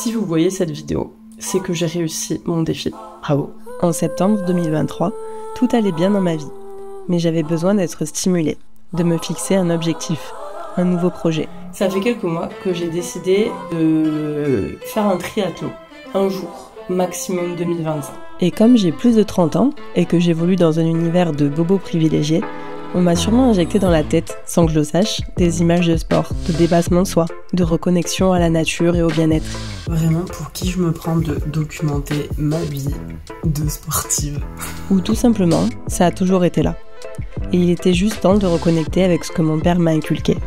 Si vous voyez cette vidéo, c'est que j'ai réussi mon défi. Bravo. En septembre 2023, tout allait bien dans ma vie. Mais j'avais besoin d'être stimulée, de me fixer un objectif, un nouveau projet. Ça fait quelques mois que j'ai décidé de faire un triathlon, un jour, maximum 2025. Et comme j'ai plus de 30 ans et que j'évolue dans un univers de bobos privilégiés, on m'a sûrement injecté dans la tête, sans que je le sache, des images de sport, de dépassement de soi, de reconnexion à la nature et au bien-être. Vraiment, pour qui je me prends de documenter ma vie de sportive? Ou tout simplement, ça a toujours été là. Et il était juste temps de reconnecter avec ce que mon père m'a inculqué.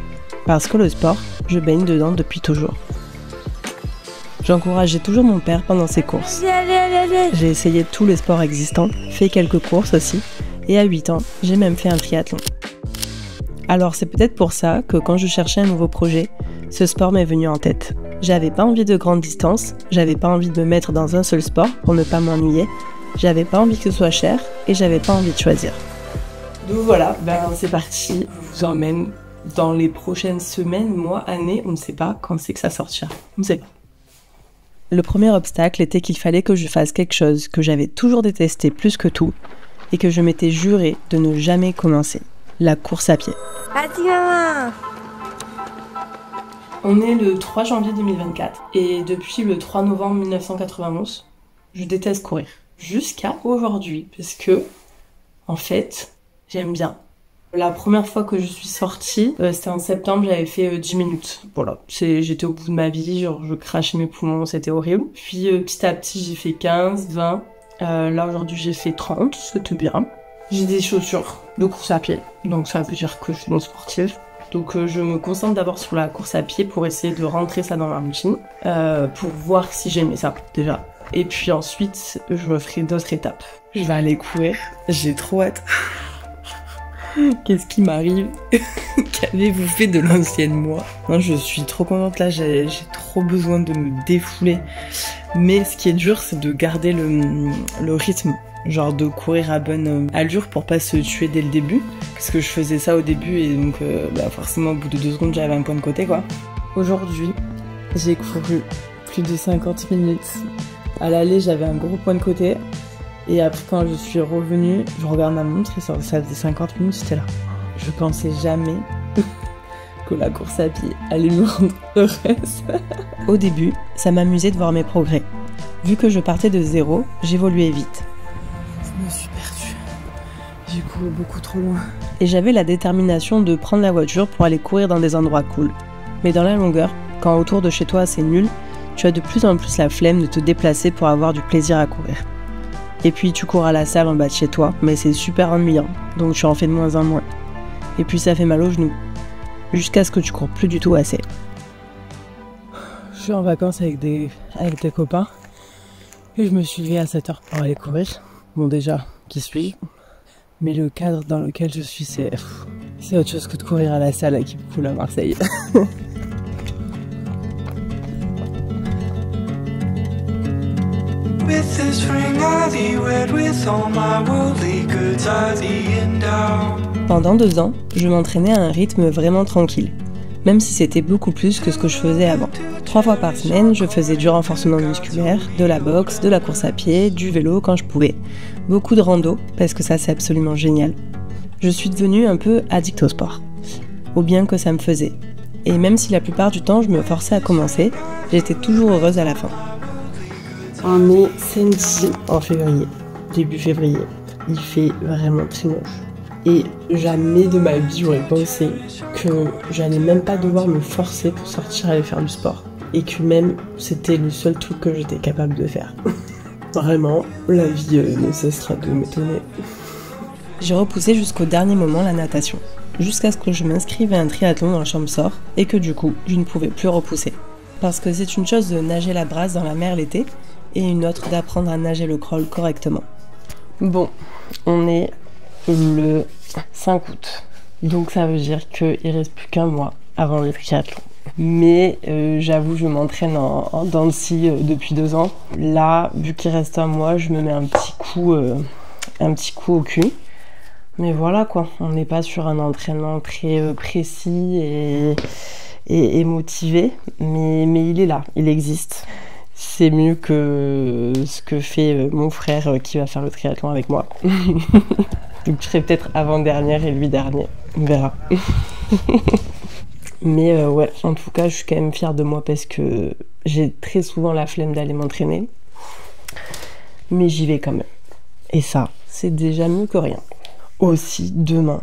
Parce que le sport, je baigne dedans depuis toujours. J'encourageais toujours mon père pendant ses courses. J'ai essayé tous les sports existants, fait quelques courses aussi, et à 8 ans, j'ai même fait un triathlon. Alors c'est peut-être pour ça que quand je cherchais un nouveau projet, ce sport m'est venu en tête. J'avais pas envie de grandes distances, j'avais pas envie de me mettre dans un seul sport pour ne pas m'ennuyer, j'avais pas envie que ce soit cher, et j'avais pas envie de choisir. Donc voilà, c'est parti, je vous emmène dans les prochaines semaines, mois, années, on ne sait pas quand c'est que ça sortira, on ne sait pas. Le premier obstacle était qu'il fallait que je fasse quelque chose que j'avais toujours détesté plus que tout et que je m'étais juré de ne jamais commencer, la course à pied. Vas-y maman! On est le 3 janvier 2024 et depuis le 3 novembre 1991, je déteste courir. Jusqu'à aujourd'hui, parce que, en fait, j'aime bien. La première fois que je suis sortie, c'était en septembre, j'avais fait 10 minutes. Voilà, j'étais au bout de ma vie, genre je crachais mes poumons, c'était horrible. Puis petit à petit, j'ai fait 15, 20. Là aujourd'hui, j'ai fait 30, c'était bien. J'ai des chaussures de course à pied, donc ça veut dire que je suis une sportive. Donc je me concentre d'abord sur la course à pied pour essayer de rentrer ça dans ma routine, pour voir si j'aimais ça déjà. Et puis ensuite, je me ferai d'autres étapes. Je vais aller courir, j'ai trop hâte. Qu'est-ce qui m'arrive? Qu'avez-vous fait de l'ancienne moi? Non, je suis trop contente là, j'ai trop besoin de me défouler. Mais ce qui est dur, c'est de garder le rythme. Genre de courir à bonne allure pour pas se tuer dès le début. Parce que je faisais ça au début et donc forcément au bout de 2 secondes j'avais un point de côté quoi. Aujourd'hui, j'ai couru plus de 50 minutes. À l'aller, j'avais un gros point de côté. Et après, quand je suis revenue, je regarde ma montre et ça faisait 50 minutes, j'étais là. Je pensais jamais que la course à pied allait me rendre heureuse. Au début, ça m'amusait de voir mes progrès. Vu que je partais de zéro, j'évoluais vite. Je me suis perdue. J'ai couru beaucoup trop loin. Et j'avais la détermination de prendre la voiture pour aller courir dans des endroits cool. Mais dans la longueur, quand autour de chez toi c'est nul, tu as de plus en plus la flemme de te déplacer pour avoir du plaisir à courir. Et puis tu cours à la salle en bas de chez toi, mais c'est super ennuyant, donc tu en fais de moins en moins. Et puis ça fait mal aux genoux, jusqu'à ce que tu cours plus du tout assez. Je suis en vacances avec des copains, et je me suis levée à 7h pour aller courir. Bon déjà, qui suis-je? Mais le cadre dans lequel je suis, c'est autre chose que de courir à la salle à Keep Cool à Marseille. Pendant 2 ans, je m'entraînais à un rythme vraiment tranquille, même si c'était beaucoup plus que ce que je faisais avant. 3 fois par semaine, je faisais du renforcement musculaire, de la boxe, de la course à pied, du vélo quand je pouvais. Beaucoup de rando, parce que ça c'est absolument génial. Je suis devenue un peu addict au sport, au bien que ça me faisait. Et même si la plupart du temps je me forçais à commencer, j'étais toujours heureuse à la fin. On est samedi en février, début février. Il fait vraiment très moche. Et jamais de ma vie j'aurais pensé que j'allais même pas devoir me forcer pour sortir aller faire du sport. Et que même c'était le seul truc que j'étais capable de faire. Vraiment, la vie ne cessera de m'étonner. J'ai repoussé jusqu'au dernier moment la natation. Jusqu'à ce que je m'inscrive à un triathlon dans Champsaur et que du coup, je ne pouvais plus repousser. Parce que c'est une chose de nager la brasse dans la mer l'été, et une autre d'apprendre à nager le crawl correctement. Bon, on est le 5 août, donc ça veut dire qu'il reste plus qu'un mois avant le triathlon. Mais j'avoue, je m'entraîne en dents de scie depuis 2 ans. Là, vu qu'il reste un mois, je me mets un petit coup au cul. Mais voilà quoi, on n'est pas sur un entraînement très précis et motivé, mais il est là, il existe. c'est mieux que ce que fait mon frère qui va faire le triathlon avec moi. Donc je serai peut-être avant-dernière et lui dernier. On verra. Mais ouais, en tout cas, je suis quand même fière de moi parce que j'ai très souvent la flemme d'aller m'entraîner. Mais j'y vais quand même. Et ça, c'est déjà mieux que rien. Aussi, demain,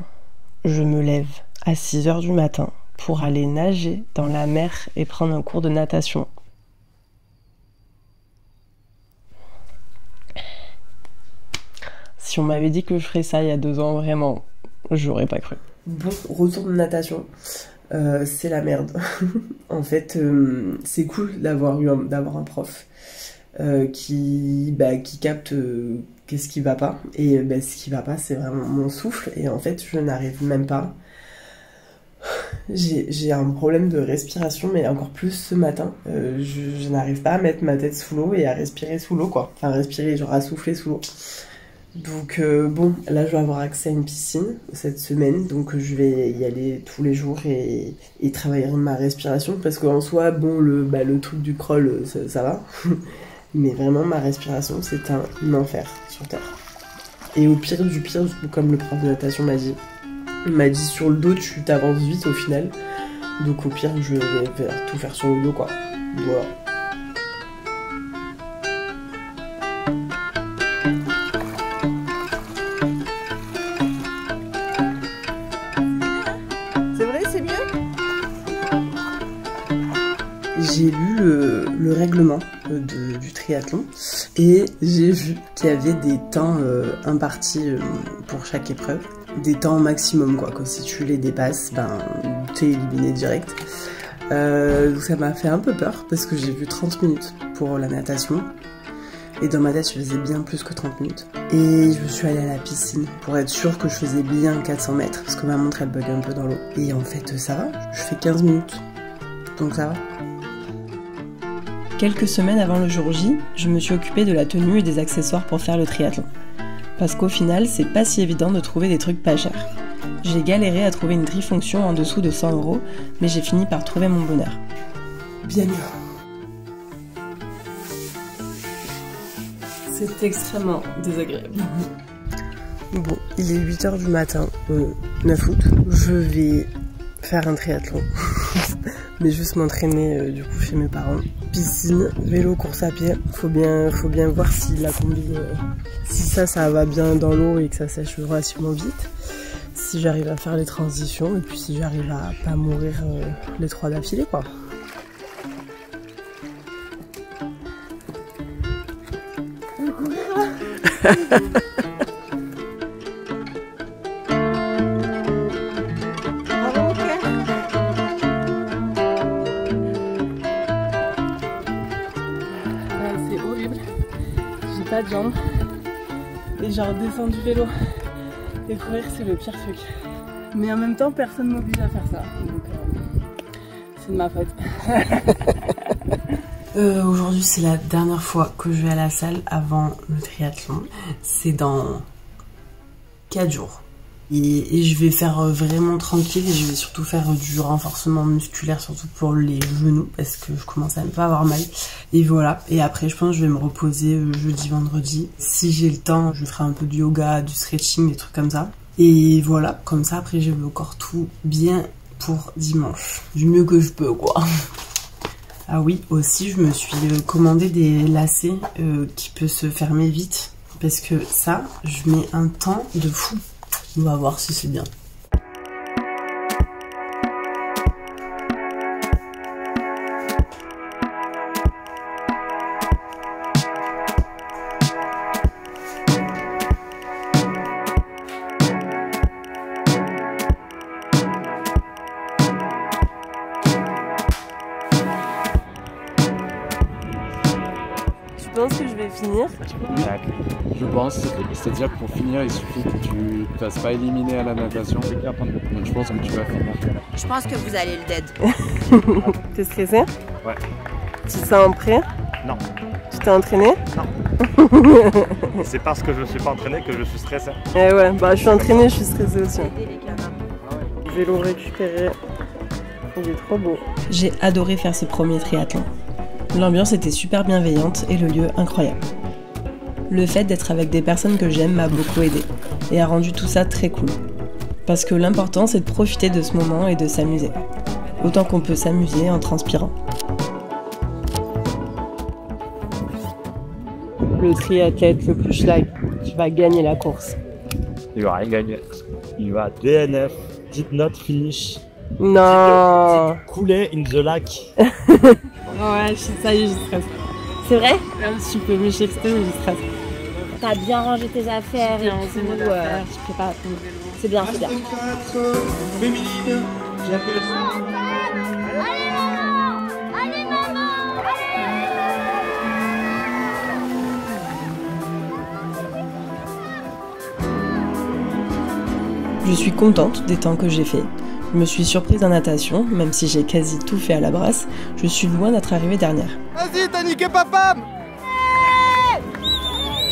je me lève à 6 h du matin pour aller nager dans la mer et prendre un cours de natation. Si on m'avait dit que je ferais ça il y a 2 ans, vraiment, j'aurais pas cru. Bon, retour de natation. C'est la merde. En fait, c'est cool d'avoir un prof qui capte qu'est-ce qui va pas. Et ce qui va pas, c'est vraiment mon souffle. Et en fait, je n'arrive même pas. J'ai un problème de respiration, mais encore plus ce matin. Je n'arrive pas à mettre ma tête sous l'eau et à respirer sous l'eau, quoi. Enfin, respirer, genre à souffler sous l'eau. Donc bon, là je vais avoir accès à une piscine cette semaine, donc je vais y aller tous les jours et travailler ma respiration, parce qu'en soi, bon, le truc du crawl, ça va, mais vraiment ma respiration, c'est un enfer sur Terre. Et au pire du pire, comme le prof de natation m'a dit, il m'a dit sur le dos, tu t'avances vite au final, donc au pire, je vais tout faire sur le dos, quoi. Voilà. J'ai lu le règlement du triathlon et j'ai vu qu'il y avait des temps impartis pour chaque épreuve, des temps maximum, quoi, que si tu les dépasses, t'es éliminé direct. Donc ça m'a fait un peu peur parce que j'ai vu 30 minutes pour la natation et dans ma tête je faisais bien plus que 30 minutes. Et je me suis allée à la piscine pour être sûre que je faisais bien 400 mètres parce que ma montre elle bug un peu dans l'eau. Et en fait ça va, je fais 15 minutes, donc ça va. Quelques semaines avant le jour J, je me suis occupée de la tenue et des accessoires pour faire le triathlon. Parce qu'au final, c'est pas si évident de trouver des trucs pas chers. J'ai galéré à trouver une trifonction en dessous de 100 €, mais j'ai fini par trouver mon bonheur. Bien mieux. C'est extrêmement désagréable. Bon, il est 8 h du matin, 9 août. Je vais faire un triathlon. Mais juste m'entraîner du coup chez mes parents. Piscine, vélo, course à pied. Faut bien voir si la combi, si ça va bien dans l'eau et que ça sèche relativement vite. Si j'arrive à faire les transitions et puis si j'arrive à pas mourir les 3 d'affilée, quoi. Pas de jambes et genre descendre du vélo et courir, c'est le pire truc, mais en même temps personne m'oblige à faire ça, donc c'est de ma faute. Aujourd'hui c'est la dernière fois que je vais à la salle avant le triathlon, c'est dans 4 jours. Et je vais faire vraiment tranquille et je vais surtout faire du renforcement musculaire, surtout pour les genoux, parce que je commence à ne pas avoir mal. Et voilà, et après je pense que je vais me reposer jeudi, vendredi. Si j'ai le temps, je ferai un peu de yoga, du stretching, des trucs comme ça. Et voilà, comme ça après j'ai le corps tout bien pour dimanche. Du mieux que je peux, quoi. Ah oui, aussi je me suis commandé des lacets qui peuvent se fermer vite. Parce que ça, je mets un temps de fou. On va voir si c'est bien. Tu penses que je vais finir? Je pense, c'est-à-dire que pour finir, il suffit que tu ne te fasses pas éliminer à la natation. Donc je pense que tu vas finir. Je pense que vous allez le dead. T'es stressé? Ouais. Tu te sens prêt? Non. Tu t'es entraîné? Non. C'est parce que je ne suis pas entraîné que je suis stressé. Eh ouais, bah je suis entraîné, je suis stressé aussi. Vélo récupéré. Il est trop beau. J'ai adoré faire ce premier triathlon. L'ambiance était super bienveillante et le lieu incroyable. Le fait d'être avec des personnes que j'aime m'a beaucoup aidé et a rendu tout ça très cool. Parce que l'important c'est de profiter de ce moment et de s'amuser. Autant qu'on peut s'amuser en transpirant. Le triathlète le plus schlag qui va gagner la course. Il va rien gagner. Il va DNF, did not finish. Non. Couler in the lac. Ouais, ça y est, je stresse. C'est vrai? Même si tu peux m'échexter, mais je stresse. T'as bien rangé tes affaires et C'est tout. mon affaire, je prépare tout. C'est bien, c'est bien. Je suis contente des temps que j'ai fait. Je me suis surprise en natation, même si j'ai quasi tout fait à la brasse, je suis loin d'être arrivée dernière. Vas-y, t'as niqué papa!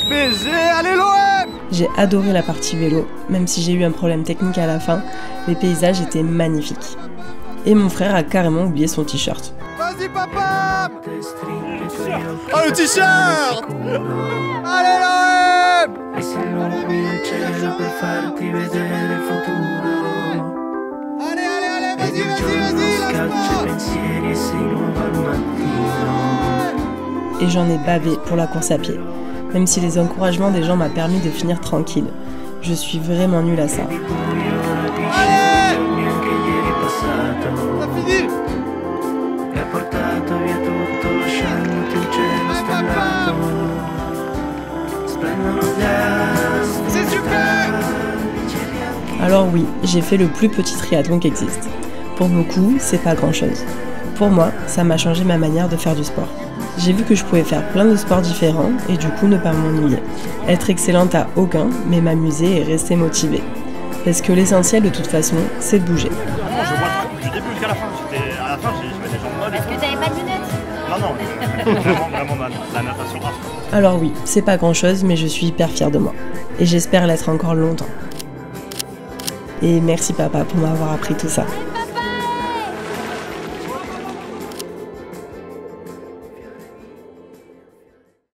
BG, allez l'OM! J'ai adoré la partie vélo, même si j'ai eu un problème technique à la fin, les paysages étaient magnifiques. Et mon frère a carrément oublié son t-shirt. Vas-y papa! Oh le t-shirt! Allez l'OM! Allez, vas-y, lâche-toi! Et j'en ai bavé pour la course à pied, même si les encouragements des gens m'ont permis de finir tranquille. Je suis vraiment nulle à ça. Allez! T'as fini! Ouais, papa! C'est super! Alors oui, j'ai fait le plus petit triathlon qui existe. Pour beaucoup, c'est pas grand-chose. Pour moi, ça m'a changé ma manière de faire du sport. J'ai vu que je pouvais faire plein de sports différents et du coup ne pas m'ennuyer. Être excellente à aucun, mais m'amuser et rester motivée. Parce que l'essentiel de toute façon, c'est de bouger. Vraiment, je vois tout du début jusqu'à la fin. À la fin, je mettais genre mode. Parce que t'avais pas de lunettes? Non, vraiment la natation. Alors oui, c'est pas grand-chose, mais je suis hyper fière de moi. Et j'espère l'être encore longtemps. Et merci papa pour m'avoir appris tout ça.